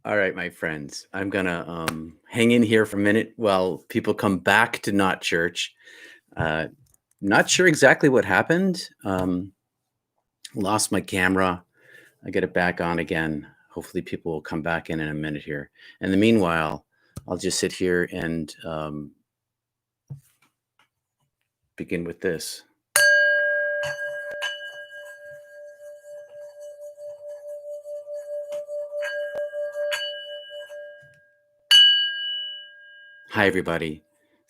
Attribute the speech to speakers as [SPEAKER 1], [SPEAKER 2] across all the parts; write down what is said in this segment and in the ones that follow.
[SPEAKER 1] All right, my friends, I'm gonna hang in here for a minute while people come back to Not Church. Uh, Not sure exactly what happened. Lost my camera. I get it back on again. Hopefully, people will come back in a minute here. In the meanwhile, I'll just sit here and begin with this. Hi, everybody.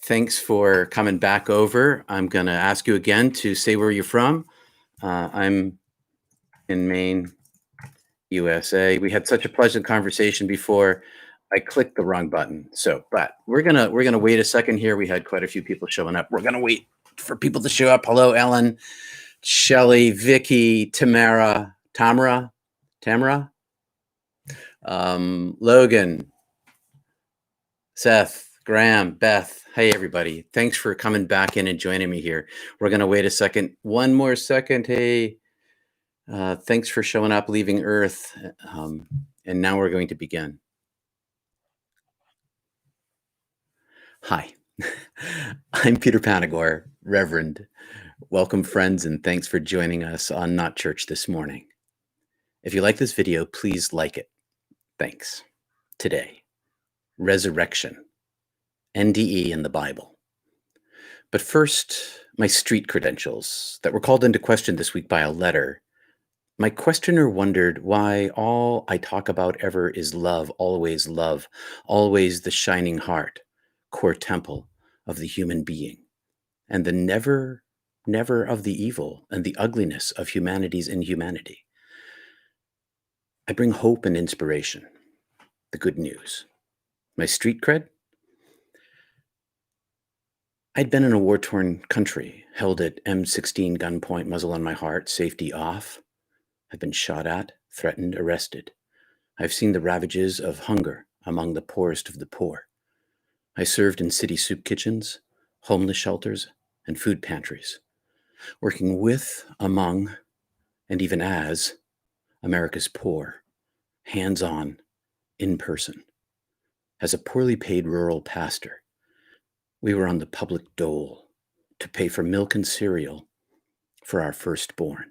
[SPEAKER 1] Thanks for coming back over. I'm going to ask you again to say where you're from. I'm in Maine, USA. We had such a pleasant conversation before. I clicked the wrong button. But we're gonna wait a second here. We had quite a few people showing up. We're gonna wait for people to show up. Hello, Ellen, Shelly, Vicky, Tamara, Logan, Seth, Graham, Beth. Hey, everybody. Thanks for coming back in and joining me here. We're going to wait a second. One more second. Hey, thanks for showing up, leaving Earth. And now we're going to begin. Hi, I'm Peter Panagore, Reverend. Welcome, friends, and thanks for joining us on Not Church this morning. If you like this video, please like it. Thanks. Today, resurrection, NDE in the Bible. But first, my street credentials that were called into question this week by a letter. My questioner wondered why all I talk about ever is love, always the shining heart, core temple of the human being, and the never of the evil and the ugliness of humanity's inhumanity. I bring hope and inspiration, the good news. My street cred? I'd been in a war-torn country, held at M16 gunpoint, muzzle on my heart, safety off. I've been shot at, threatened, arrested. I've seen the ravages of hunger among the poorest of the poor. I served in city soup kitchens, homeless shelters, and food pantries, working with, among, and even as America's poor, hands-on, in person. As a poorly paid rural pastor, we were on the public dole to pay for milk and cereal for our firstborn.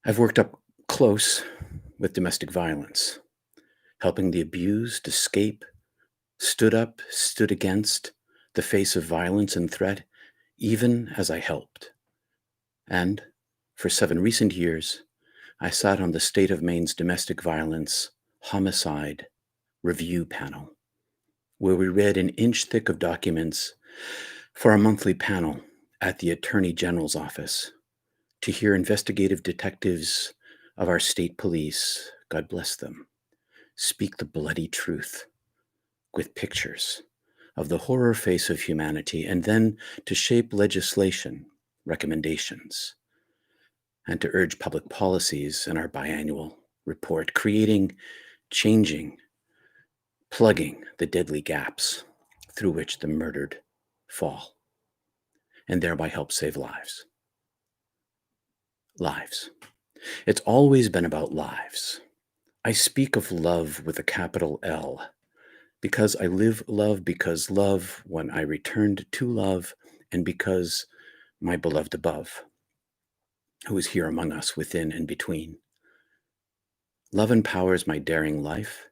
[SPEAKER 1] I've worked up close with domestic violence, helping the abused escape, stood up, stood against the face of violence and threat, even as I helped. And for 7 recent years, I sat on the state of Maine's domestic violence homicide review panel, where we read an inch thick of documents for a monthly panel at the Attorney General's office to hear investigative detectives of our state police, God bless them, speak the bloody truth with pictures of the horror face of humanity, and then to shape legislation recommendations and to urge public policies in our biannual report, creating, changing, plugging the deadly gaps through which the murdered fall, and thereby help save lives. Lives. It's always been about lives. I speak of love with a capital L because I live love, because love when I returned to love, and because my beloved above, who is here among us within and between. Love empowers my daring life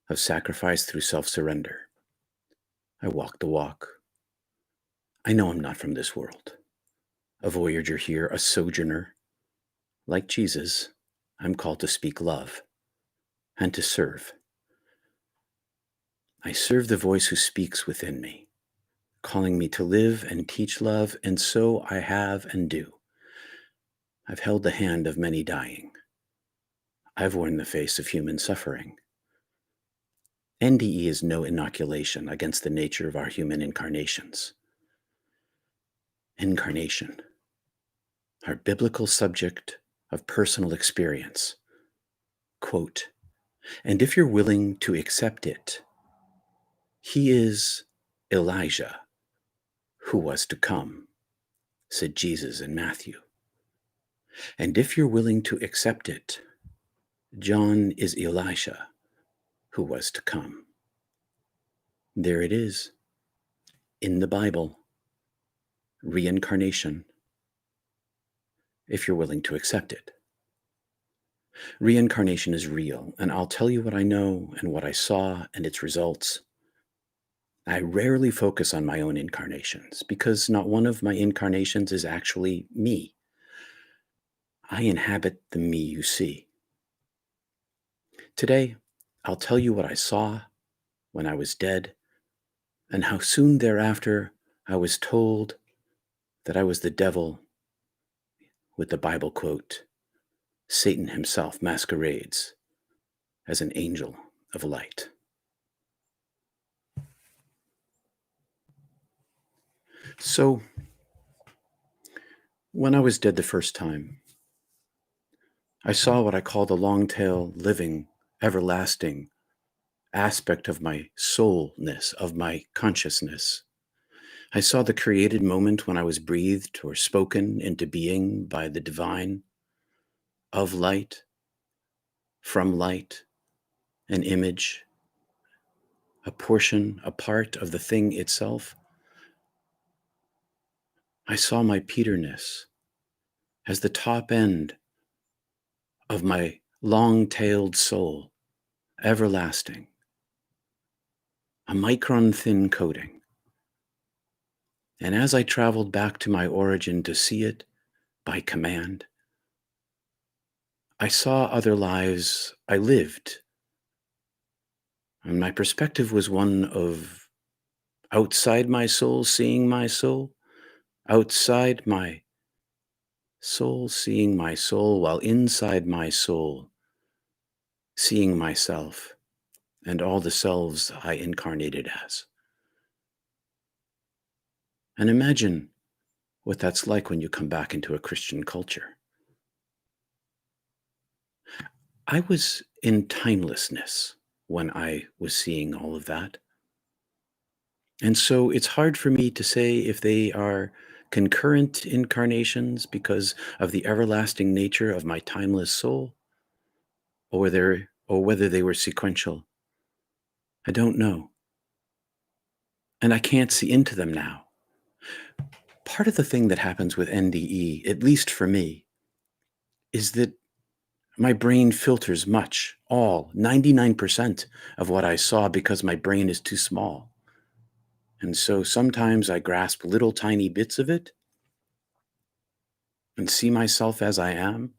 [SPEAKER 1] of sacrifice through self-surrender. I walk the walk. I know I'm not from this world, a voyager here, a sojourner. Like Jesus, I'm called to speak love and to serve. I serve the voice who speaks within me, calling me to live and teach love, and so I have and do. I've held the hand of many dying. I've worn the face of human suffering. NDE is no inoculation against the nature of our human incarnations. Incarnation, our biblical subject of personal experience. Quote, and if you're willing to accept it, he is Elijah who was to come, said Jesus in Matthew. And if you're willing to accept it, John is Elisha who was to come. There it is, in the Bible, reincarnation, if you're willing to accept it. Reincarnation is real, and I'll tell you what I know and what I saw and its results. I rarely focus on my own incarnations because not one of my incarnations is actually me. I inhabit the me you see. Today, I'll tell you what I saw when I was dead and how soon thereafter I was told that I was the devil with the Bible quote, Satan himself masquerades as an angel of light. So, when I was dead the first time, I saw what I call the long tail, living, everlasting aspect of my soulness, of my consciousness. I saw the created moment when I was breathed or spoken into being by the divine, of light, from light, an image, a portion, a part of the thing itself. I saw my Peterness as the top end of my long-tailed soul, everlasting, a micron-thin coating. And as I traveled back to my origin to see it by command, I saw other lives I lived, and my perspective was one of outside my soul seeing my soul, outside my soul seeing my soul, while inside my soul seeing myself and all the selves I incarnated as. And imagine what that's like when you come back into a Christian culture. I was in timelessness when I was seeing all of that. And so it's hard for me to say if they are concurrent incarnations because of the everlasting nature of my timeless soul, or whether they were sequential. I don't know. And I can't see into them now. Part of the thing that happens with NDE, at least for me, is that my brain filters 99% of what I saw because my brain is too small. And so sometimes I grasp little tiny bits of it and see myself as I am.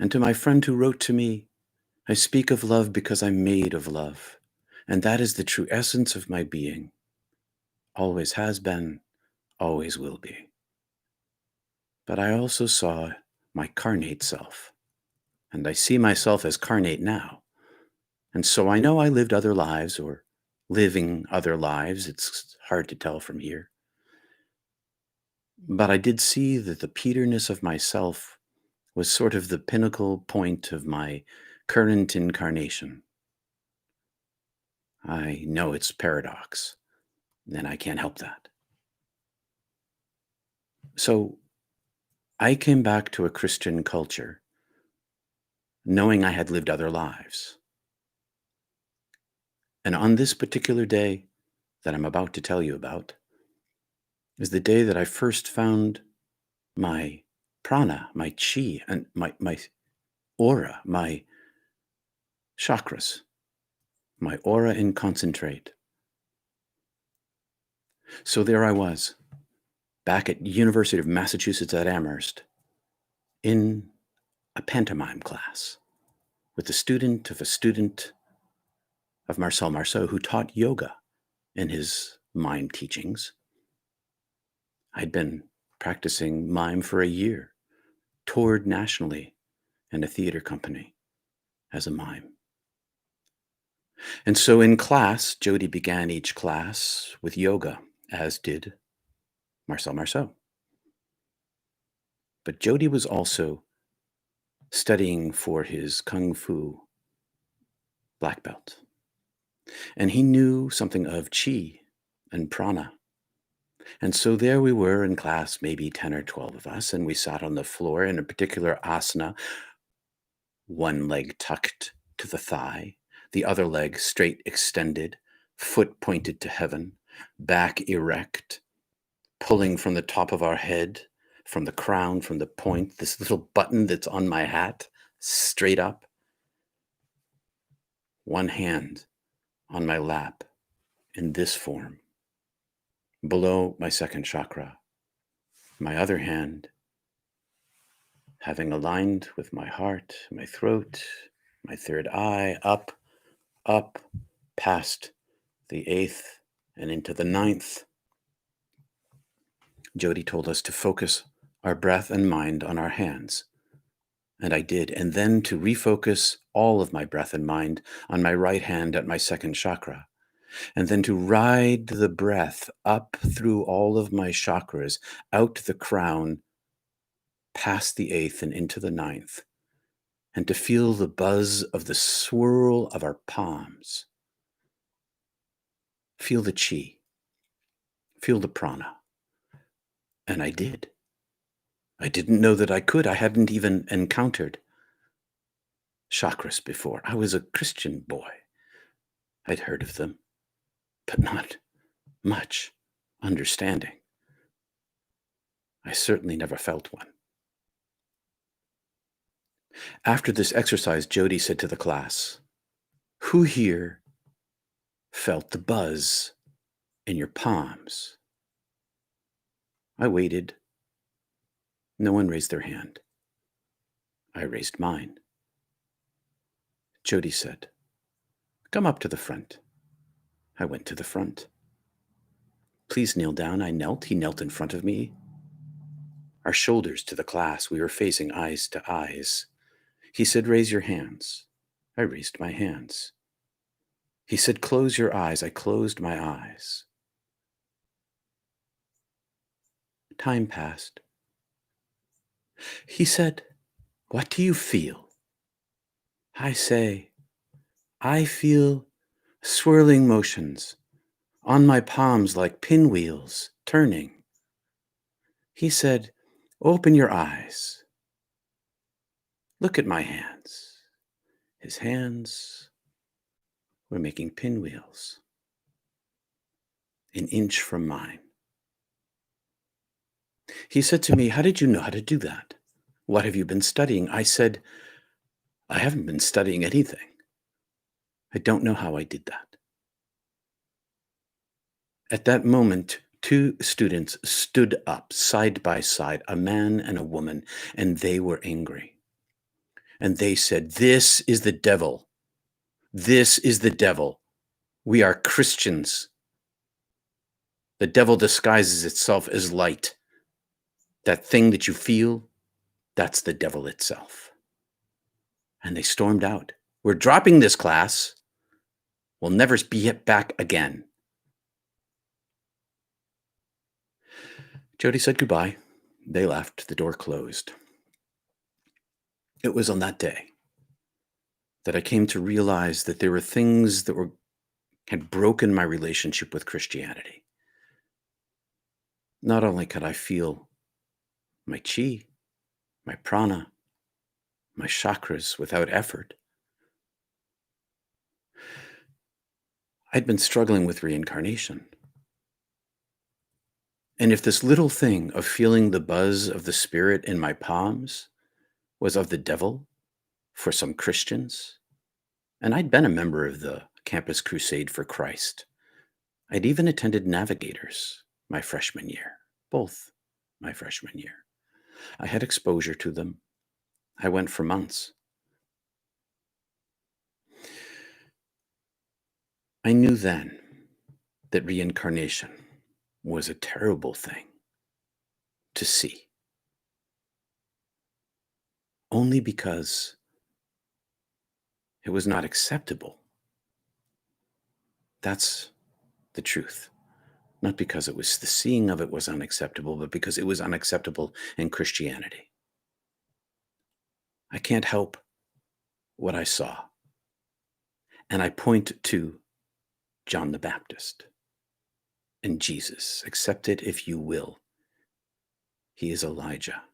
[SPEAKER 1] And to my friend who wrote to me, I speak of love because I'm made of love. And that is the true essence of my being. Always has been, always will be. But I also saw my carnate self. And I see myself as carnate now. And so I know I lived other lives or living other lives. It's hard to tell from here. But I did see that the Peterness of myself was sort of the pinnacle point of my current incarnation. I know it's paradox, and I can't help that. So I came back to a Christian culture knowing I had lived other lives. And on this particular day that I'm about to tell you about is the day that I first found my prana, my chi, and my aura, my chakras, my aura in concentrate. So there I was, back at University of Massachusetts at Amherst, in a pantomime class with a student of Marcel Marceau, who taught yoga in his mime teachings. I'd been practicing mime for a year, toured nationally in a theater company as a mime. And so in class, Jody began each class with yoga, as did Marcel Marceau. But Jody was also studying for his Kung Fu black belt. And he knew something of Qi and Prana. And so there we were in class, maybe 10 or 12 of us, and we sat on the floor in a particular asana, one leg tucked to the thigh, the other leg straight extended, foot pointed to heaven, back erect, pulling from the top of our head, from the crown, from the point, this little button that's on my hat, straight up. One hand on my lap in this form, below my second chakra. My other hand having aligned with my heart, my throat, my third eye, up, past the 8th and into the 9th. Jody told us to focus our breath and mind on our hands. And I did. And then to refocus all of my breath and mind on my right hand at my second chakra. And then to ride the breath up through all of my chakras, out the crown, past the 8th and into the 9th. And to feel the buzz of the swirl of our palms. Feel the chi. Feel the prana. And I did. I didn't know that I could. I hadn't even encountered chakras before. I was a Christian boy. I'd heard of them, but not much understanding. I certainly never felt one. After this exercise, Jody said to the class, "Who here felt the buzz in your palms?" I waited. No one raised their hand. I raised mine. Jody said, "Come up to the front." I went to the front. "Please kneel down." I knelt. He knelt in front of me. Our shoulders to the class. We were facing eyes to eyes. He said, "Raise your hands." I raised my hands. He said, "Close your eyes." I closed my eyes. Time passed. He said, "What do you feel?" I say, "I feel swirling motions on my palms like pinwheels turning." He said, "Open your eyes. Look at my hands." His hands were making pinwheels, an inch from mine. He said to me, "How did you know how to do that? What have you been studying?" I said, "I haven't been studying anything. I don't know how I did that." At that moment, two students stood up side by side, a man and a woman, and they were angry. And they said, "This is the devil. This is the devil. We are Christians. The devil disguises itself as light. That thing that you feel, that's the devil itself." And they stormed out. "We're dropping this class. We'll never be back again." Jody said goodbye. They left. The door closed. It was on that day that I came to realize that there were things that had broken my relationship with Christianity. Not only could I feel my chi, my prana, my chakras without effort, I'd been struggling with reincarnation. And if this little thing of feeling the buzz of the spirit in my palms was of the devil for some Christians, and I'd been a member of the Campus Crusade for Christ. I'd even attended Navigators my freshman year, both my freshman year. I had exposure to them. I went for months. I knew then that reincarnation was a terrible thing to see. Only because it was not acceptable. That's the truth. Not because it was the seeing of it was unacceptable, but because it was unacceptable in Christianity. I can't help what I saw. And I point to John the Baptist and Jesus. "Accept it if you will. He is Elijah.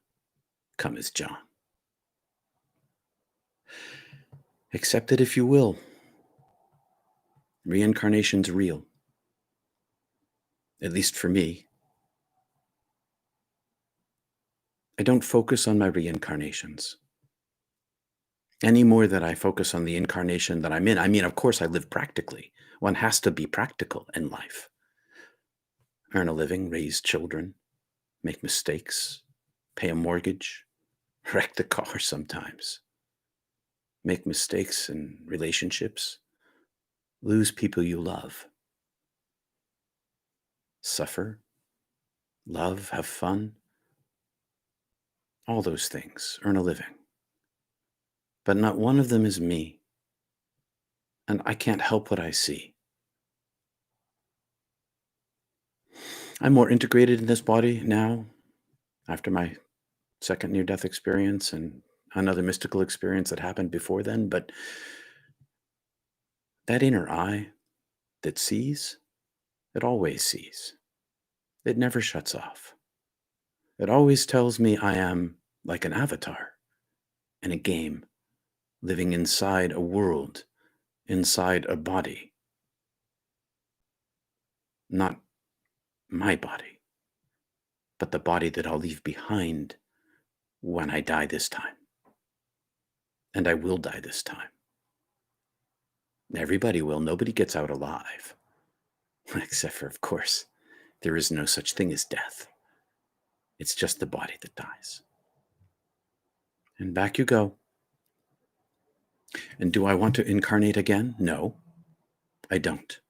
[SPEAKER 1] Come as John." Accept it if you will. Reincarnation's real. At least for me. I don't focus on my reincarnations any more than I focus on the incarnation that I'm in. I mean, of course, I live practically. One has to be practical in life. Earn a living, raise children, make mistakes, pay a mortgage, wreck the car sometimes, make mistakes in relationships, lose people you love, suffer, love, have fun, all those things, earn a living. But not one of them is me, and I can't help what I see. I'm more integrated in this body now after my second near-death experience and another mystical experience that happened before then, but that inner eye that sees, it always sees. It never shuts off. It always tells me I am like an avatar in a game, living inside a world, inside a body. Not my body, but the body that I'll leave behind when I die this time. And I will die this time. Everybody will. Nobody gets out alive. Except for, of course, there is no such thing as death. It's just the body that dies. And back you go. And do I want to incarnate again? No, I don't.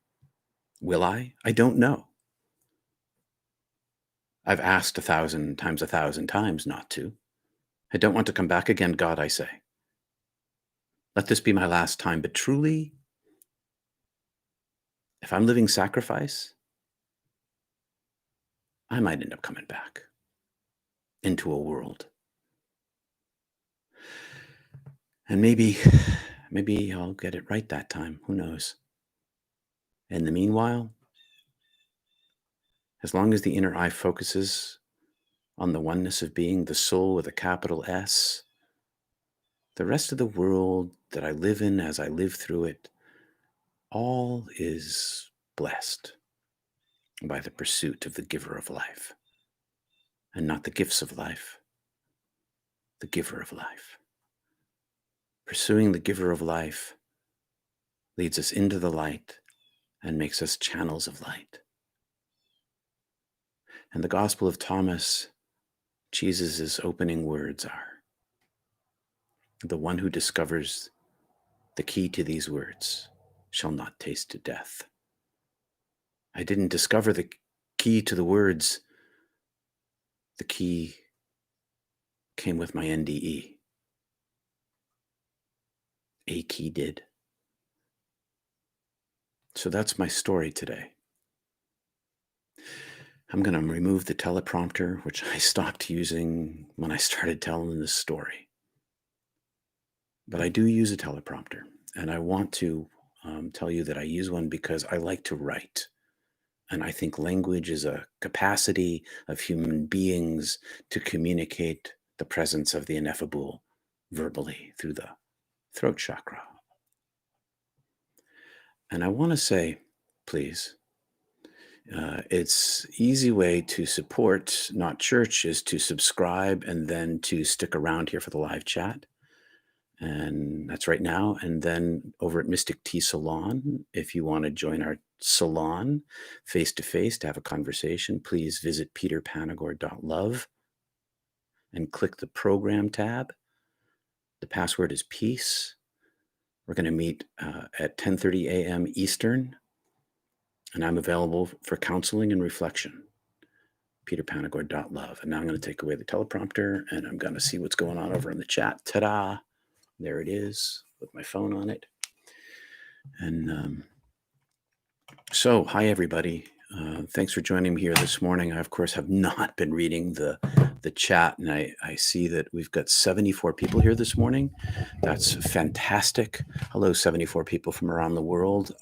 [SPEAKER 1] Will I? I don't know. I've asked 1,000 times not to. I don't want to come back again, God, I say. Let this be my last time. But truly, if I'm living sacrifice, I might end up coming back into a world. And maybe I'll get it right that time. Who knows? In the meanwhile, as long as the inner eye focuses on the oneness of being, the soul with a capital S, the rest of the world that I live in as I live through it, all is blessed by the pursuit of the giver of life, and not the gifts of life, the giver of life. Pursuing the giver of life leads us into the light and makes us channels of light. And the Gospel of Thomas, Jesus' opening words are, the one who discovers the key to these words shall not taste to death. I didn't discover the key to the words. The key came with my NDE. A key did. So that's my story today. I'm going to remove the teleprompter, which I stopped using when I started telling this story. But I do use a teleprompter, and I want to tell you that I use one because I like to write. And I think language is a capacity of human beings to communicate the presence of the ineffable verbally through the throat chakra. And I want to say, please, it's easy way to support Not Church is to subscribe and then to stick around here for the live chat. And that's right now. And then over at Mystic Tea Salon, if you want to join our salon face-to-face to have a conversation, please visit peterpanagore.love and click the program tab. The password is peace. We're going to meet at 10:30 a.m. Eastern, and I'm available for counseling and reflection. peterpanagore.love. And now I'm going to take away the teleprompter, and I'm going to see what's going on over in the chat. Ta-da! There it is with my phone on it. And so, hi, everybody. Thanks for joining me here this morning. I, of course, have not been reading the chat, and I see that we've got 74 people here this morning. That's fantastic. Hello, 74 people from around the world.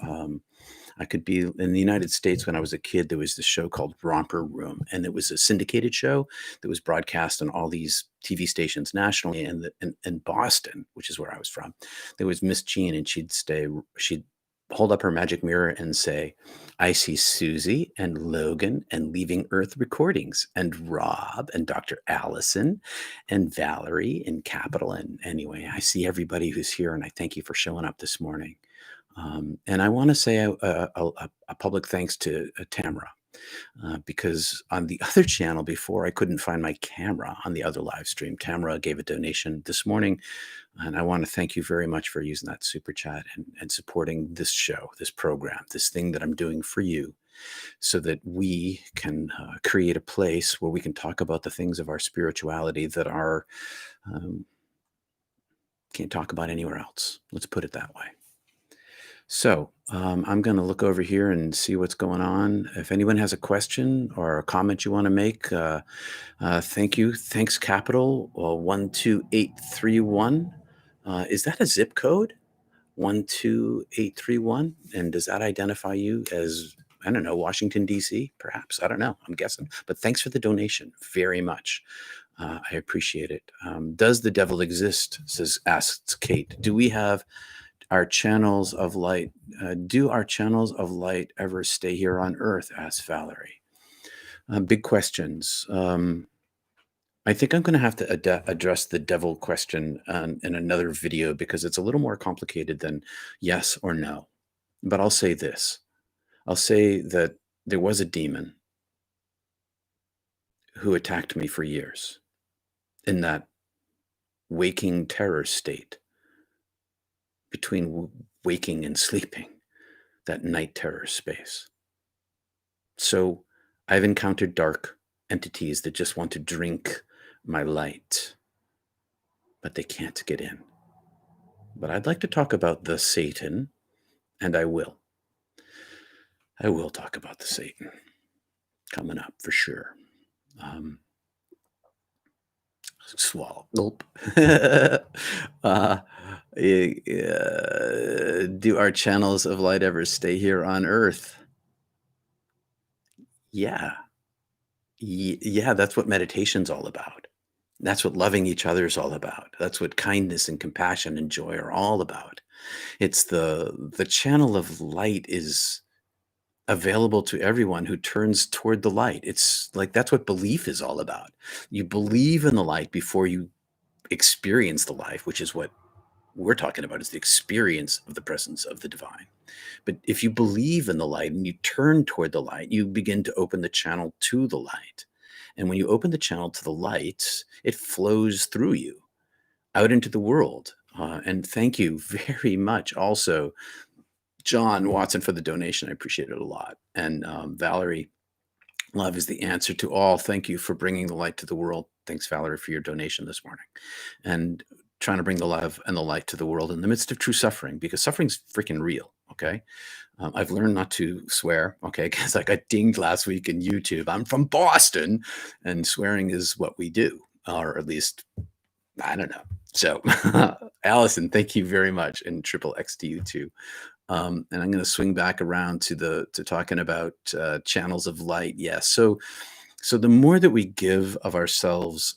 [SPEAKER 1] I could be in the United States. When I was a kid, there was this show called Romper Room, and it was a syndicated show that was broadcast on all these TV stations nationally. And in Boston, which is where I was from, there was Miss Jean, and she'd hold up her magic mirror and say, "I see Susie and Logan and Leaving Earth recordings, and Rob and Dr. Allison and Valerie and Capital. And anyway, I see everybody who's here, and I thank you for showing up this morning." And I want to say a public thanks to Tamara, because on the other channel before, I couldn't find my camera on the other live stream. Tamara gave a donation this morning, and I want to thank you very much for using that super chat and supporting this show, this program, this thing that I'm doing for you, so that we can create a place where we can talk about the things of our spirituality that are can't talk about anywhere else. Let's put it that way. So I'm going to look over here and see what's going on. If anyone has a question or a comment you want to make, thank you. Thanks, Capital 12831. Is that a zip code? 12831? And does that identify you as, I don't know, Washington, D.C., perhaps? I don't know. I'm guessing. But thanks for the donation very much. I appreciate it. Does the devil exist? Asks Kate. Do we have our channels of light? Do our channels of light ever stay here on Earth? Asks Valerie. Big questions. I think I'm going to have to address the devil question in another video, because it's a little more complicated than yes or no. But I'll say this. I'll say that there was a demon who attacked me for years in that waking terror state between waking and sleeping, that night terror space. So I've encountered dark entities that just want to drink my light, but they can't get in. But I'd like to talk about the Satan, and I will. I will talk about the Satan coming up for sure. Swallow. Nope. Do our channels of light ever stay here on Earth? Yeah. Yeah, that's what meditation's all about. That's what loving each other is all about. That's what kindness and compassion and joy are all about. It's the channel of light is available to everyone who turns toward the light. It's like, that's what belief is all about. You believe in the light before you experience the life, which is what we're talking about, is the experience of the presence of the divine. But if you believe in the light and you turn toward the light, you begin to open the channel to the light. And when you open the channel to the light, it flows through you out into the world. And thank you very much also, John Watson, for the donation. I appreciate it a lot. And Valerie, love is the answer to all. Thank you for bringing the light to the world. Thanks, Valerie, for your donation this morning. And trying to bring the love and the light to the world in the midst of true suffering, because suffering's freaking real, okay? I've learned not to swear, okay, because I got dinged last week in YouTube. I'm from Boston, and swearing is what we do, or at least, I don't know. So, Allison, thank you very much, and triple X to you too. And I'm going to swing back around to talking about channels of light. Yes. So the more that we give of ourselves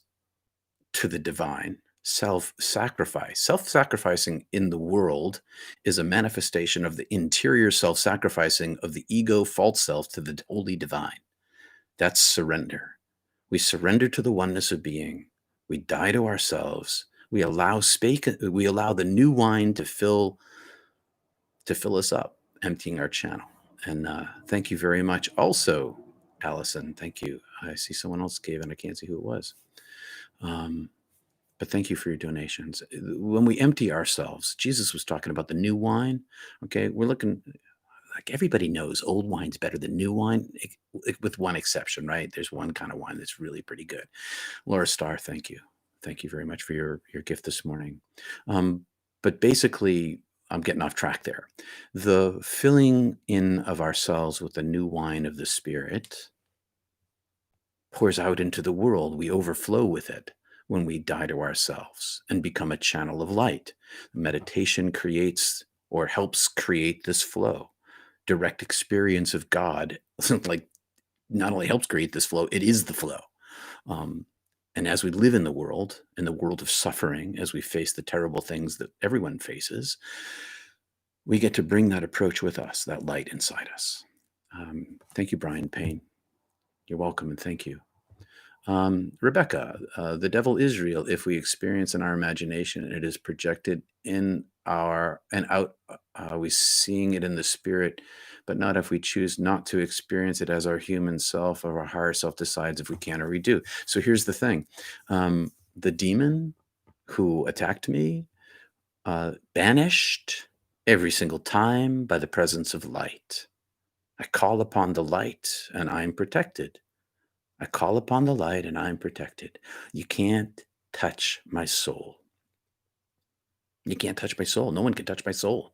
[SPEAKER 1] to the divine, self-sacrificing in the world is a manifestation of the interior self-sacrificing of the ego false self to the holy divine. That's surrender. We surrender to the oneness of being. We die to ourselves. We allow the new wine to fill us up, emptying our channel. And thank you very much. Also, Allison, thank you. I see someone else gave, and I can't see who it was. But thank you for your donations. When we empty ourselves, Jesus was talking about the new wine. Okay, we're looking, like, everybody knows old wine's better than new wine, with one exception, right? There's one kind of wine that's really pretty good. Laura Starr, thank you. Thank you very much for your gift this morning. But basically, I'm getting off track there. The filling in of ourselves with the new wine of the Spirit pours out into the world. We overflow with it when we die to ourselves and become a channel of light. Meditation creates or helps create this flow. direct experience of God, like, not only helps create this flow, it is the flow. Um, and as we live in the world of suffering, as we face the terrible things that everyone faces, we get to bring that approach with us, that light inside us. Thank you, Brian Payne. You're welcome, and thank you. Rebecca, the devil is real if we experience in our imagination, and it is projected in our and out. We seeing it in the spirit, but not if we choose not to experience it as our human self or our higher self decides if we can or we do. So here's the thing: the demon who attacked me banished every single time by the presence of light. I call upon the light, and I'm protected. I call upon the light and I'm protected. You can't touch my soul. You can't touch my soul. No one can touch my soul.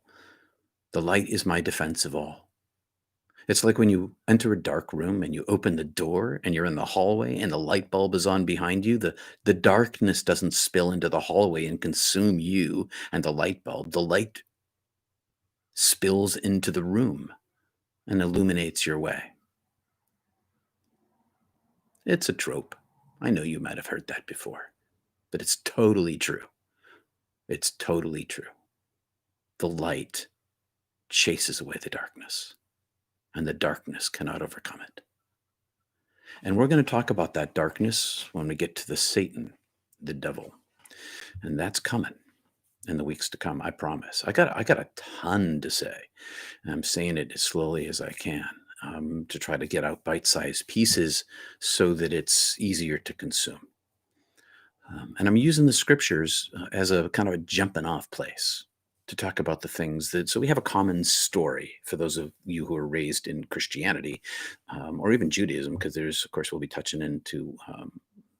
[SPEAKER 1] The light is my defense of all. It's like when you enter a dark room and you open the door and you're in the hallway and the light bulb is on behind you. The darkness doesn't spill into the hallway and consume you and the light bulb. The light spills into the room and illuminates your way. It's a trope. I know you might have heard that before, but it's totally true. It's totally true. The light chases away the darkness, and the darkness cannot overcome it. And we're going to talk about that darkness when we get to the Satan, the devil. And that's coming in the weeks to come, I promise. I got a ton to say. And I'm saying it as slowly as I can to try to get out bite-sized pieces so that it's easier to consume. And I'm using the scriptures as a kind of a jumping off place to talk about the things that, so we have a common story for those of you who are raised in Christianity or even Judaism, because there's, of course, we'll be touching into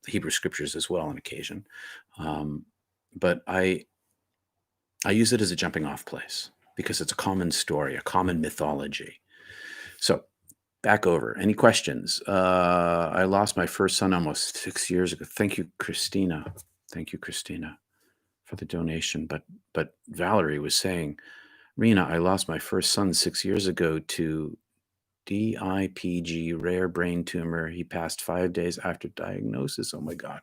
[SPEAKER 1] the Hebrew scriptures as well on occasion. But I use it as a jumping off place because it's a common story, a common mythology. So back over. Any questions? I lost my first son almost 6 years ago. Thank you, Christina. Thank you, Christina, for the donation. But Valerie was saying, Rena, I lost my first son 6 years ago to DIPG, rare brain tumor. He passed 5 days after diagnosis. Oh my God.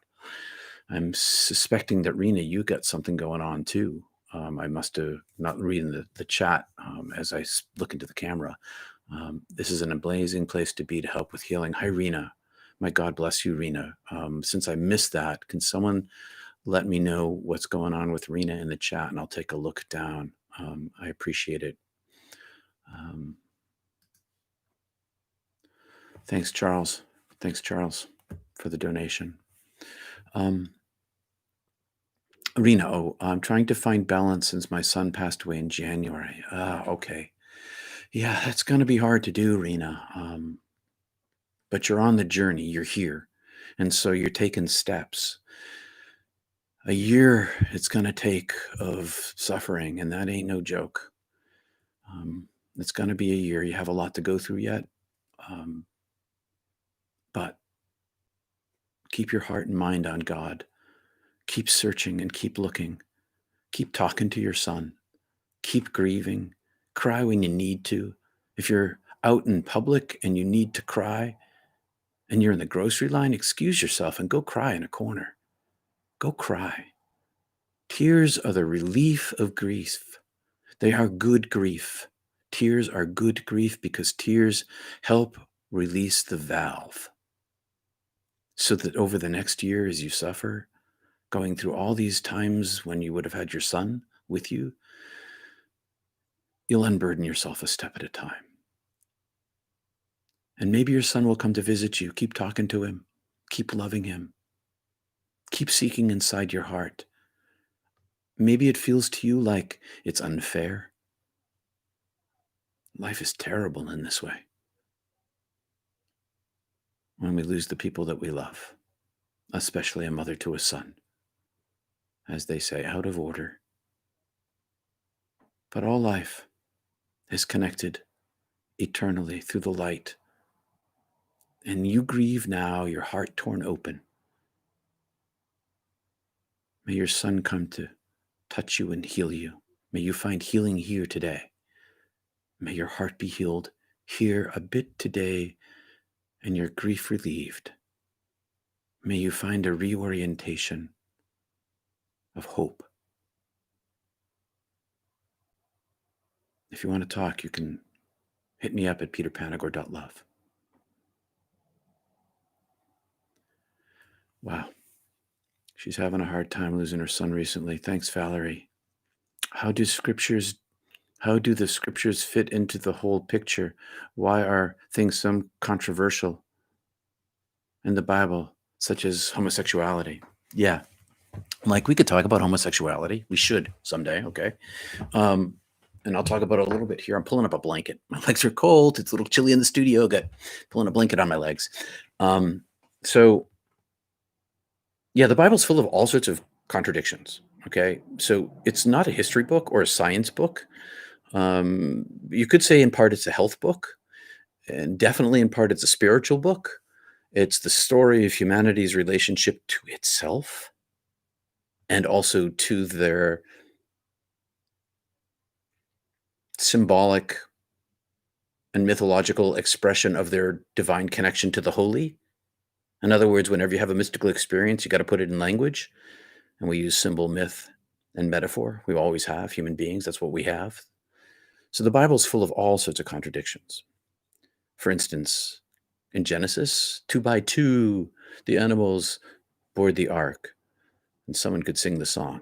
[SPEAKER 1] I'm suspecting that, Rena, you got something going on too. I must have not reading the chat as I look into the camera. This is an amazing place to be to help with healing. Hi, Rena. My God bless you, Rena. Since I missed that, can someone let me know what's going on with Rena in the chat, and I'll take a look down. I appreciate it. Thanks, Charles. Thanks, Charles, for the donation. Rena, I'm trying to find balance since my son passed away in January. Okay. Yeah, that's going to be hard to do, Rena. But you're on the journey. You're here. And so you're taking steps. A year it's going to take of suffering, and that ain't no joke. It's going to be a year. You have a lot to go through yet. But keep your heart and mind on God. Keep searching and keep looking. Keep talking to your son. Keep grieving. Cry when you need to. If you're out in public and you need to cry and you're in the grocery line, excuse yourself and go cry in a corner. Go cry. Tears are the relief of grief. They are good grief. Tears are good grief because tears help release the valve so that over the next year as you suffer, going through all these times when you would have had your son with you, you'll unburden yourself a step at a time. And maybe your son will come to visit you. Keep talking to him. Keep loving him. Keep seeking inside your heart. Maybe it feels to you like it's unfair. Life is terrible in this way. When we lose the people that we love, especially a mother to a son, as they say, out of order. But all life is connected eternally through the light. And you grieve now, your heart torn open. May your son come to touch you and heal you. May you find healing here today. May your heart be healed here a bit today and your grief relieved. May you find a reorientation of hope. If you want to talk, you can hit me up at peterpanagore.love. Wow. She's having a hard time losing her son recently. Thanks, Valerie. How do the scriptures fit into the whole picture? Why are things so controversial in the Bible, such as homosexuality? Yeah. Like, we could talk about homosexuality. We should someday, okay? And I'll talk about it a little bit here. I'm pulling up a blanket. My legs are cold. It's a little chilly in the studio. Got pulling a blanket on my legs. So yeah, the Bible's full of all sorts of contradictions. Okay. So it's not a history book or a science book. You could say in part it's a health book, and definitely in part it's a spiritual book. It's the story of humanity's relationship to itself and also to their symbolic and mythological expression of their divine connection to the holy. In other words, whenever you have a mystical experience, you got to put it in language. And we use symbol, myth, and metaphor. We always have, human beings. That's what we have. So the Bible's full of all sorts of contradictions. For instance, in Genesis, 2 by 2, the animals board the ark, and someone could sing the song.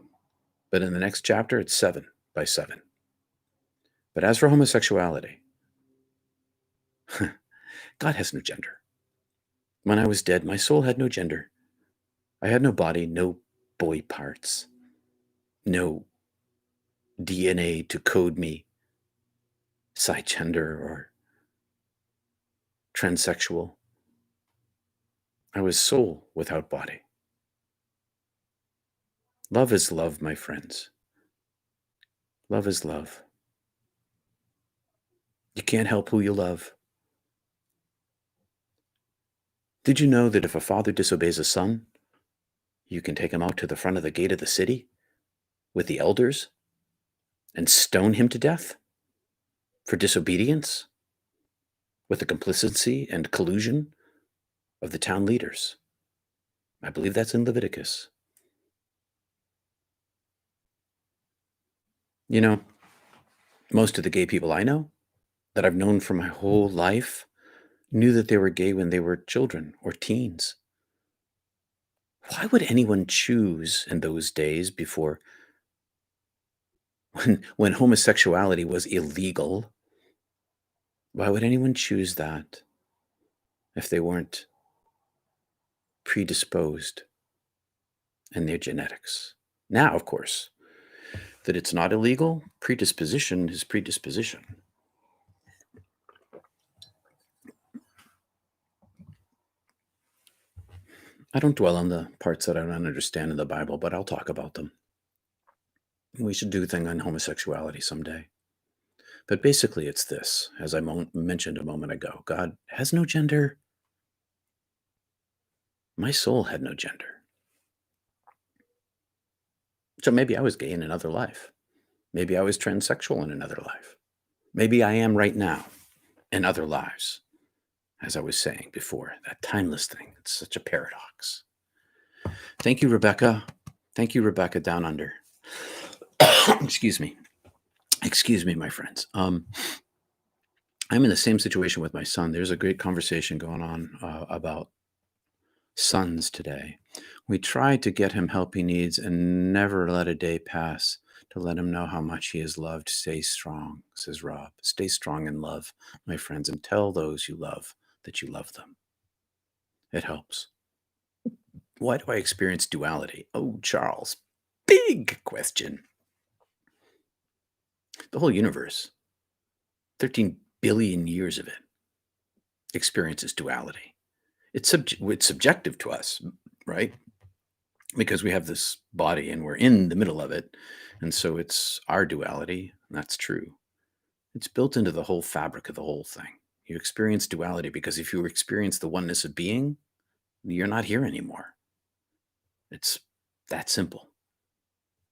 [SPEAKER 1] But in the next chapter, it's 7 by 7. But as for homosexuality, God has no gender. When I was dead, my soul had no gender. I had no body, no boy parts, no DNA to code me cisgender or transsexual. I was soul without body. Love is love, my friends. Love is love. You can't help who you love. Did you know that if a father disobeys a son, you can take him out to the front of the gate of the city with the elders and stone him to death for disobedience with the complicity and collusion of the town leaders? I believe that's in Leviticus. You know, most of the gay people I know, that I've known for my whole life, knew that they were gay when they were children or teens. Why would anyone choose in those days before, when homosexuality was illegal, why would anyone choose that if they weren't predisposed in their genetics? Now, of course, that it's not illegal, predisposition is predisposition. I don't dwell on the parts that I don't understand in the Bible, but I'll talk about them. We should do a thing on homosexuality someday. But basically, it's this, as I mentioned a moment ago: God has no gender. My soul had no gender. So maybe I was gay in another life. Maybe I was transsexual in another life. Maybe I am right now in other lives, as I was saying before, that timeless thing. It's such a paradox. Thank you, Rebecca. Thank you, Rebecca, down under. Excuse me. Excuse me, my friends. I'm in the same situation with my son. There's a great conversation going on about sons today. We try to get him help he needs and never let a day pass to let him know how much he is loved. Stay strong, says Rob. Stay strong in love, my friends, and tell those you love that you love them. It helps. Why do I experience duality? Oh, Charles, big question. The whole universe, 13 billion years of it, experiences duality. It's subjective to us, right? Because we have this body and we're in the middle of it. And so it's our duality. And that's true. It's built into the whole fabric of the whole thing. You experience duality because if you experience the oneness of being, you're not here anymore. It's that simple.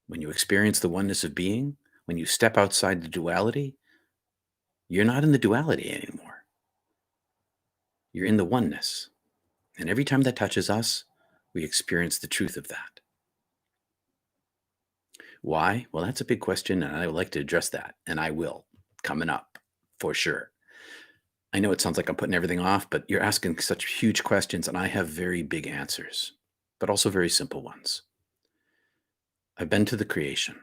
[SPEAKER 1] When you experience the oneness of being, when you step outside the duality, You're not in the duality anymore. You're in the oneness. And every time that touches us, we experience the truth of that. Why? Well, that's a big question, and I would like to address that, and I will, coming up, for sure. I know it sounds like I'm putting everything off, but you're asking such huge questions, and I have very big answers, but also very simple ones. I've been to the creation,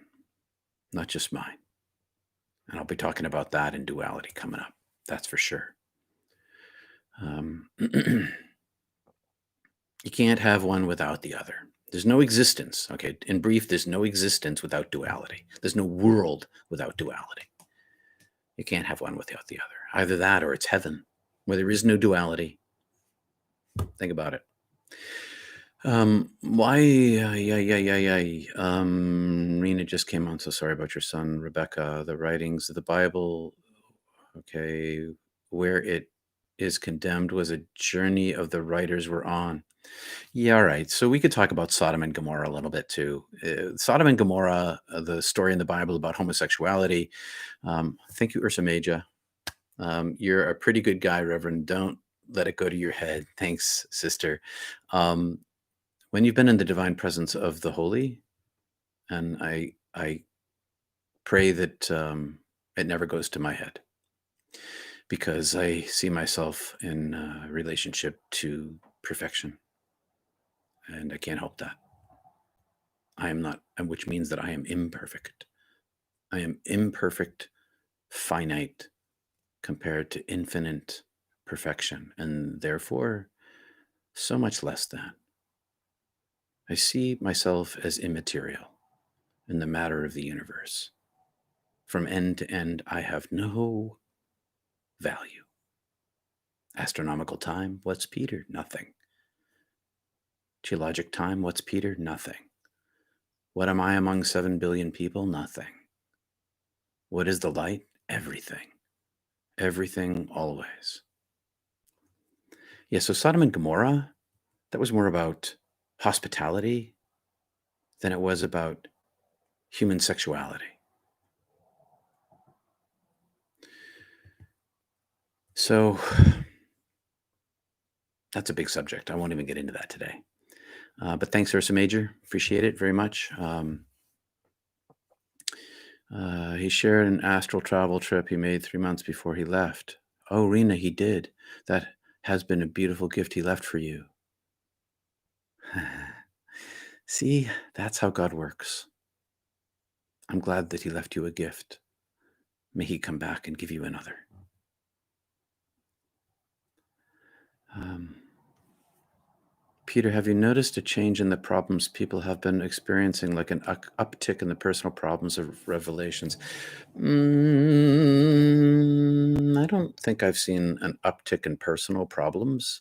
[SPEAKER 1] not just mine. And I'll be talking about that in duality coming up. That's for sure. You can't have one without the other. There's no existence. Okay. In brief, there's no existence without duality. There's no world without duality. You can't have one without the other. Either that or it's heaven, where there is no duality. Think about it. Why? Rena just came on. So sorry about your son, Rebecca. The writings of the Bible. Okay, where it is condemned was a journey of the writers were on. Yeah, all right. So we could talk about Sodom and Gomorrah a little bit too. Sodom and Gomorrah, the story in the Bible about homosexuality. Thank you, Ursa Major. You're a pretty good guy, Reverend. Don't let it go to your head. Thanks, sister. When you've been in the divine presence of the holy, and I pray that it never goes to my head, because I see myself in relationship to perfection, and I can't help that. I am not, which means that I am imperfect. I am imperfect, finite, compared to infinite perfection, and therefore so much less than. I see myself as immaterial in the matter of the universe. From end to end, I have no value. Astronomical time, what's Peter? Nothing. Geologic time, what's Peter? Nothing. What am I among 7 billion people? Nothing. What is the light? Everything. Everything, always. Yeah, so Sodom and Gomorrah, that was more about hospitality than it was about human sexuality. So that's a big subject. I won't even get into that today. But thanks, Ursa Major. Appreciate it very much. He shared an astral travel trip he made 3 months before he left. Oh, Rena, he did. That has been a beautiful gift he left for you. See, that's how God works. I'm glad that he left you a gift. May he come back and give you another. Peter, have you noticed a change in the problems people have been experiencing, like an uptick in the personal problems of revelations? I don't think I've seen an uptick in personal problems.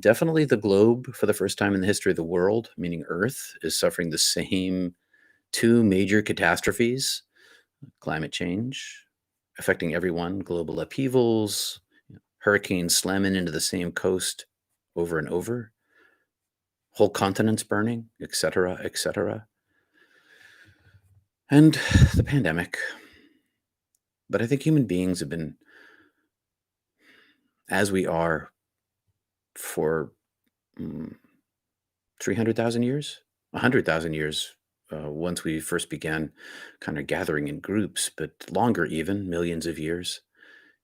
[SPEAKER 1] Definitely the globe, for the first time in the history of the world, meaning Earth, is suffering the same two major catastrophes: climate change, affecting everyone, global upheavals, hurricanes slamming into the same coast over and over, whole continents burning, etc., etc., and the pandemic. But I think human beings have been, as we are for 300,000 years, 100,000 years, once we first began kind of gathering in groups, but longer, even millions of years,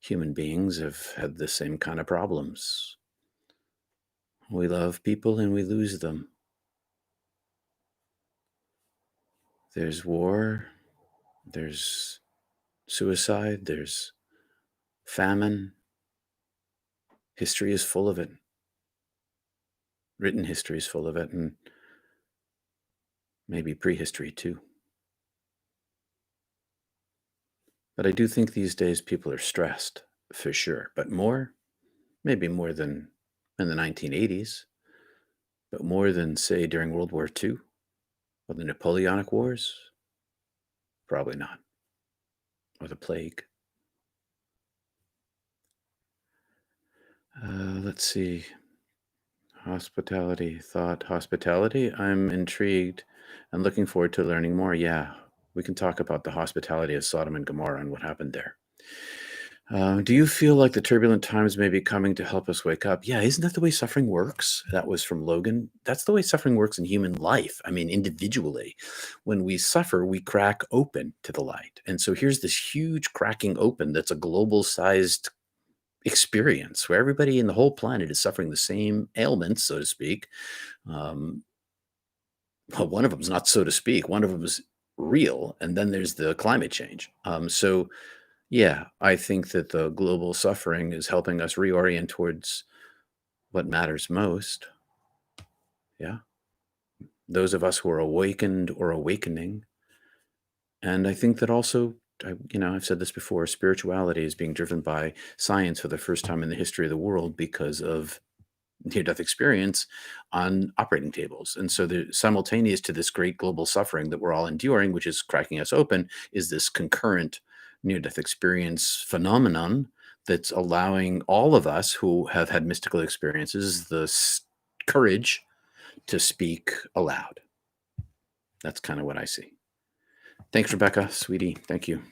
[SPEAKER 1] human beings have had the same kind of problems. We love people and we lose them. There's war, there's suicide, there's famine. History is full of it. Written history is full of it, and maybe prehistory too. But I do think these days people are stressed, for sure, but more, maybe more than in the 1980s, but more than, say, during World War II or the Napoleonic Wars? Probably not. Or the plague. Let's see. Hospitality, thought, hospitality. I'm intrigued and looking forward to learning more. Yeah, we can talk about the hospitality of Sodom and Gomorrah and what happened there. Do you feel like the turbulent times may be coming to help us wake up? Yeah, isn't that the way suffering works? That was from Logan. That's the way suffering works in human life. I mean, individually. When we suffer, we crack open to the light. And so here's this huge cracking open that's a global sized experience where everybody in the whole planet is suffering the same ailments, so to speak. Um, well, one of them is not so to speak, one of them is real. And then there's the climate change. So yeah, I think that the global suffering is helping us reorient towards what matters most. Yeah. Those of us who are awakened or awakening. And I think that also, I've said this before, spirituality is being driven by science for the first time in the history of the world because of near-death experience on operating tables. And so the simultaneous to this great global suffering that we're all enduring, which is cracking us open, is this concurrent near-death experience phenomenon that's allowing all of us who have had mystical experiences the courage to speak aloud. That's kind of what I see. Thanks, Rebecca, sweetie. Thank you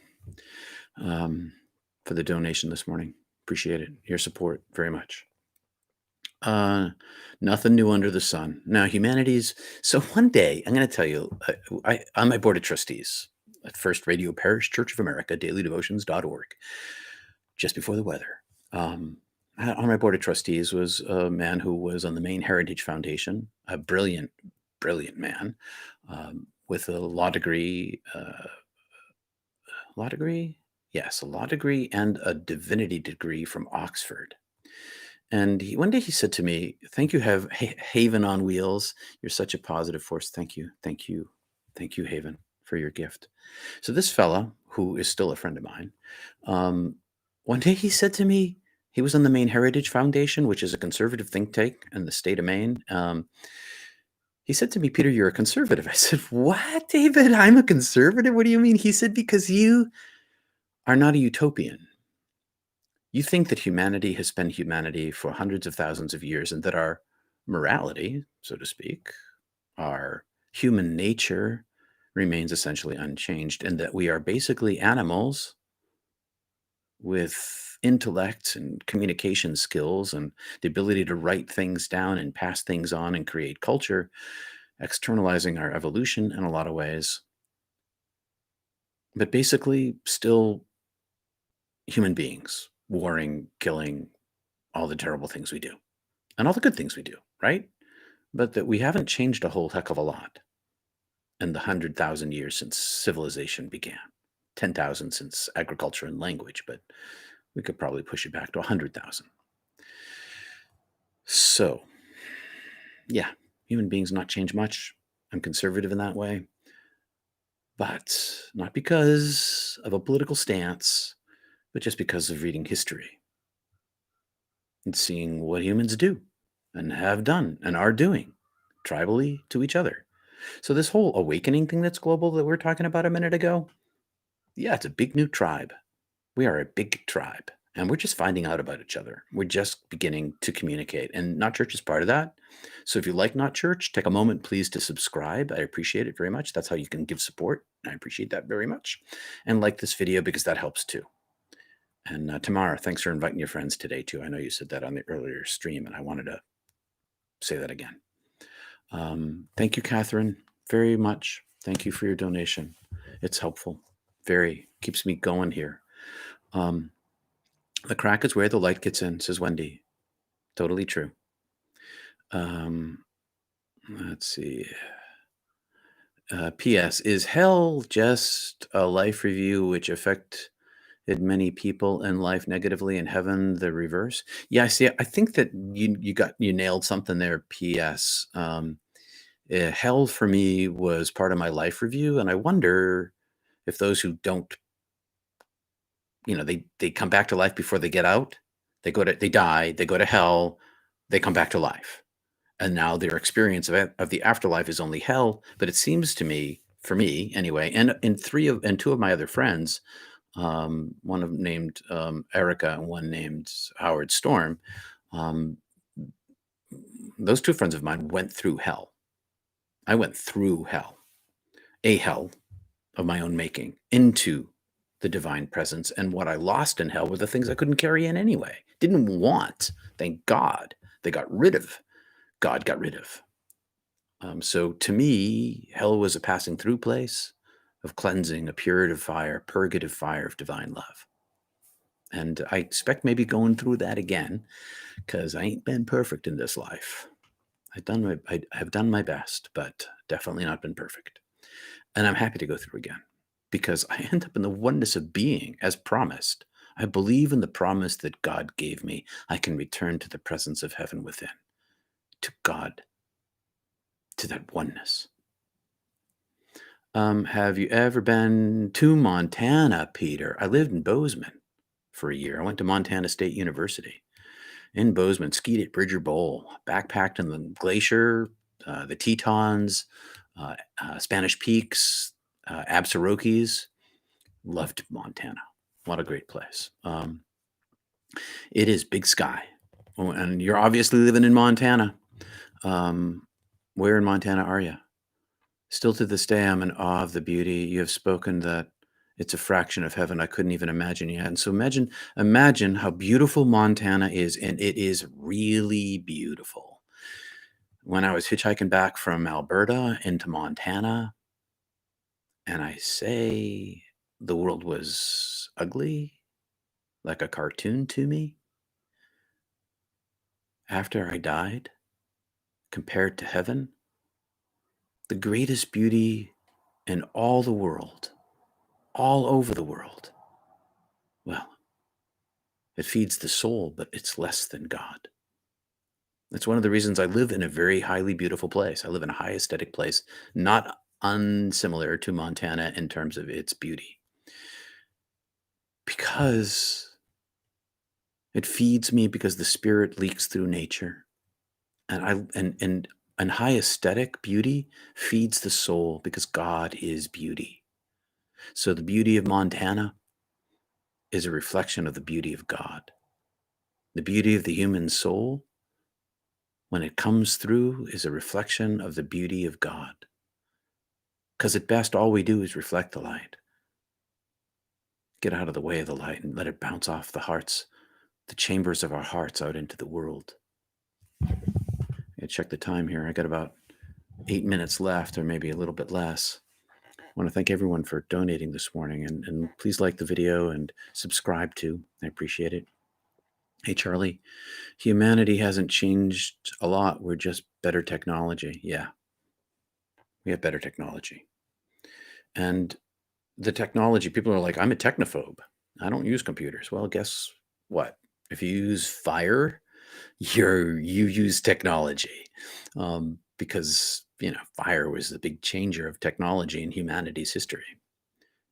[SPEAKER 1] for the donation this morning. Appreciate it. Your support very much. Nothing new under the sun. Now, humanities. So one day, I'm going to tell you, on my board of trustees at First Radio Parish Church of America, dailydevotions.org, just before the weather. On my board of trustees was a man who was on the Maine Heritage Foundation, a brilliant, brilliant man with a law degree. Law degree? Yes, a law degree and a divinity degree from Oxford. And one day he said to me, "Thank you, Haven on Wheels. You're such a positive force. Thank you. Thank you. Thank you, Haven, for your gift." So this fella, who is still a friend of mine, one day he said to me, he was on the Maine Heritage Foundation, which is a conservative think tank in the state of Maine. He said to me, "Peter, you're a conservative." I said, "What, David? I'm a conservative? What do you mean?" He said, "Because you are not a utopian. You think that humanity has been humanity for hundreds of thousands of years and that our morality, so to speak, our human nature remains essentially unchanged, and that we are basically animals with intellect and communication skills and the ability to write things down and pass things on and create culture, externalizing our evolution in a lot of ways, but basically still human beings, warring, killing, all the terrible things we do and all the good things we do, right? But that we haven't changed a whole heck of a lot in the 100,000 years since civilization began. 10,000 since agriculture and language, but we could probably push it back to 100,000. So, yeah, human beings not change much. I'm conservative in that way, but not because of a political stance, but just because of reading history and seeing what humans do and have done and are doing tribally to each other. So this whole awakening thing that's global that we were talking about a minute ago, yeah, it's a big new tribe. We are a big tribe, and we're just finding out about each other. We're just beginning to communicate, and Not Church is part of that. So if you like Not Church, take a moment, please, to subscribe. I appreciate it very much. That's how you can give support. I appreciate that very much. And like this video because that helps too. And Tamara, thanks for inviting your friends today too. I know you said that on the earlier stream, and I wanted to say that again. Thank you, Catherine, very much. Thank you for your donation. It's helpful. Very keeps me going here. The crack is where the light gets in, says Wendy. Totally true. Let's see. P.S. Is hell just a life review which affected many people in life negatively, and heaven the reverse? Yeah, I see. I think that you nailed something there. P.S. Hell for me was part of my life review, and I wonder if those who don't, they come back to life before they get out. They die, they go to hell, they come back to life, and now their experience of the afterlife is only hell. But it seems to me, for me anyway, and two of my other friends, one of them named Erica and one named Howard Storm, those two friends of mine went through hell. I went through hell, a hell of my own making, into the divine presence. And what I lost in hell were the things I couldn't carry in anyway. Didn't want. Thank God. They got rid of. God got rid of. So to me, hell was a passing through place of cleansing, a purgative fire of divine love. And I expect maybe going through that again, because I ain't been perfect in this life. I have done my best, but definitely not been perfect. And I'm happy to go through again, because I end up in the oneness of being as promised. I believe in the promise that God gave me. I can return to the presence of heaven within, to God, to that oneness. Have you ever been to Montana, Peter? I lived in Bozeman for a year. I went to Montana State University in Bozeman, skied at Bridger Bowl, backpacked in the glacier, the Tetons, Spanish Peaks, Absarokies. Loved Montana. What a great place. It is big sky. Oh, and you're obviously living in Montana. Where in Montana are you? Still to this day, I'm in awe of the beauty. You have spoken that it's a fraction of heaven I couldn't even imagine yet. And so imagine how beautiful Montana is, and it is really beautiful. When I was hitchhiking back from Alberta into Montana, and I say the world was ugly, like a cartoon to me, after I died, compared to heaven, the greatest beauty in all the world, all over the world. Well, it feeds the soul, but it's less than God. That's one of the reasons I live in a very highly beautiful place. I live in a high aesthetic place, not unsimilar to Montana in terms of its beauty, because it feeds me, because the spirit leaks through nature. And high aesthetic beauty feeds the soul, because God is beauty. So the beauty of Montana is a reflection of the beauty of God. The beauty of the human soul, when it comes through, is a reflection of the beauty of God. Because at best, all we do is reflect the light. Get out of the way of the light and let it bounce off the hearts, the chambers of our hearts, out into the world. I check the time here. I got about 8 minutes left, or maybe a little bit less. I want to thank everyone for donating this morning, and please like the video and subscribe too. I appreciate it. Hey, Charlie, humanity hasn't changed a lot. We're just better technology. Yeah, we have better technology. And the technology, people are like, I'm a technophobe. I don't use computers. Well, guess what? If you use fire, you use technology, because fire was the big changer of technology in humanity's history.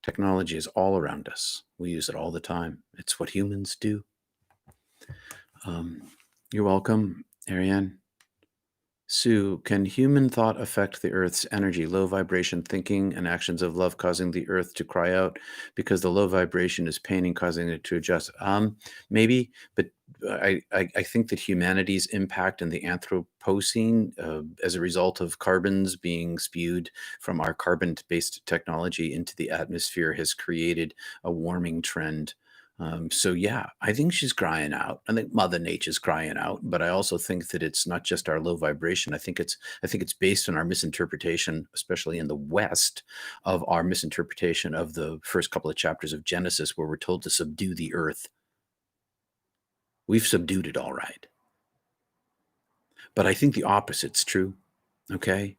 [SPEAKER 1] Technology is all around us. We use it all the time. It's what humans do. You're welcome, Ariane. Sue, can human thought affect the Earth's energy? Low vibration thinking and actions of love causing the Earth to cry out because the low vibration is pain and causing it to adjust. Maybe, but I think that humanity's impact in the Anthropocene, as a result of carbons being spewed from our carbon-based technology into the atmosphere, has created a warming trend. So yeah, I think she's crying out. I think Mother Nature's crying out, but I also think that it's not just our low vibration. I think it's based on our misinterpretation, especially in the West, of our misinterpretation of the first couple of chapters of Genesis, where we're told to subdue the earth. We've subdued it all right. But I think the opposite's true. Okay?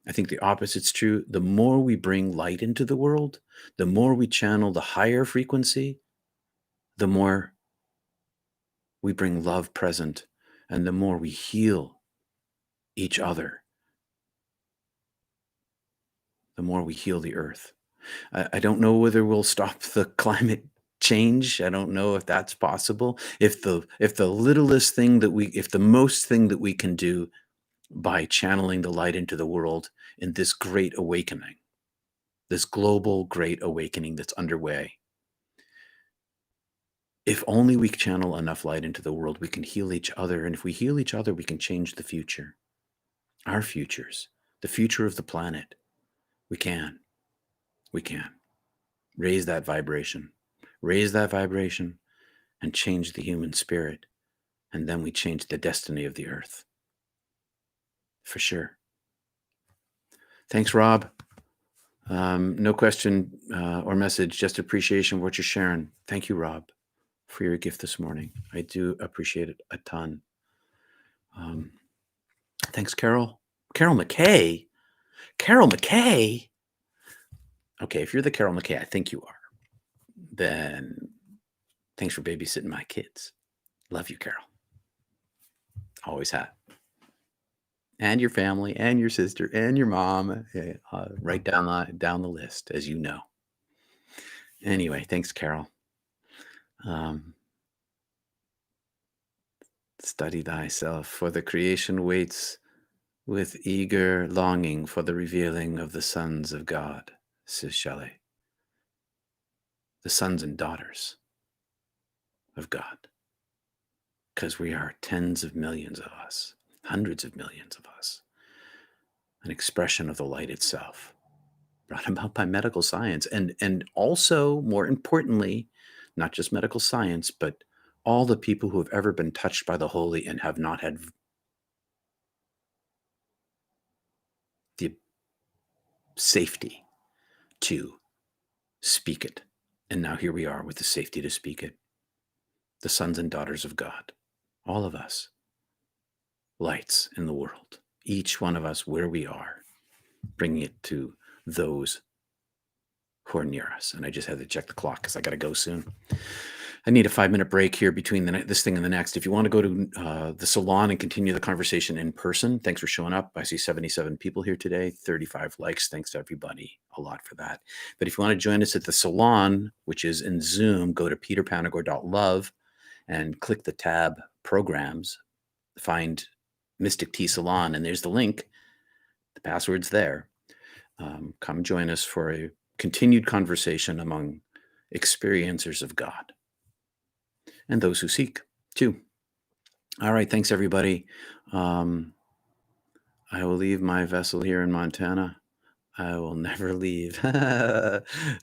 [SPEAKER 1] I think the opposite's true. The more we bring light into the world, the more we channel the higher frequency, the more we bring love present, and the more we heal each other, the more we heal the earth. I don't know whether we'll stop the climate change. I don't know if that's possible. If the most thing that we can do by channeling the light into the world in this great awakening, this global great awakening that's underway, if only we channel enough light into the world, we can heal each other. And if we heal each other, we can change the future, our futures, the future of the planet. We can. Raise that vibration. Raise that vibration and change the human spirit. And then we change the destiny of the earth. For sure. Thanks, Rob. No question or message, just appreciation of what you're sharing. Thank you, Rob, for your gift this morning. I do appreciate it a ton. Thanks, Carol. Carol McKay? Carol McKay? Okay, if you're the Carol McKay, I think you are, then thanks for babysitting my kids. Love you, Carol. Always have. And your family, and your sister, and your mom, right down the list, as you know. Anyway, thanks, Carol. Study thyself, for the creation waits with eager longing for the revealing of the sons of God, says Shelley. The sons and daughters of God. Because we are tens of millions of us, hundreds of millions of us. An expression of the light itself, brought about by medical science. And also, more importantly, not just medical science, but all the people who have ever been touched by the holy and have not had the safety to speak it. And now here we are with the safety to speak it. The sons and daughters of God, all of us, lights in the world, each one of us where we are, bringing it to those who are near us. And I just had to check the clock because I got to go soon. I need a 5-minute break here between this thing and the next. If you want to go to the salon and continue the conversation in person, thanks for showing up. I see 77 people here today, 35 likes. Thanks to everybody a lot for that. But if you want to join us at the salon, which is in Zoom, go to peterpanagore.love and click the tab programs, find Mystic Tea Salon, and there's the link. The password's there. Come join us for a continued conversation among experiencers of God and those who seek too. All right. Thanks, everybody. I will leave my vessel here in Montana. I will never leave.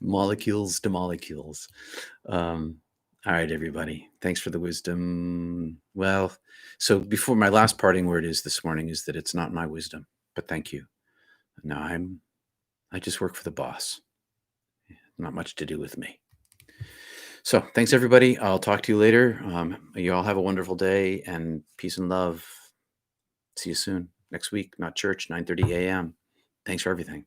[SPEAKER 1] Molecules to molecules. All right, everybody. Thanks for the wisdom. Well, so before my last parting word is this morning is that it's not my wisdom, but thank you. No, I just work for the boss. Not much to do with me. So thanks, everybody. I'll talk to you later. You all have a wonderful day, and peace and love. See you soon next week. Not church, 9:30 a.m. Thanks for everything.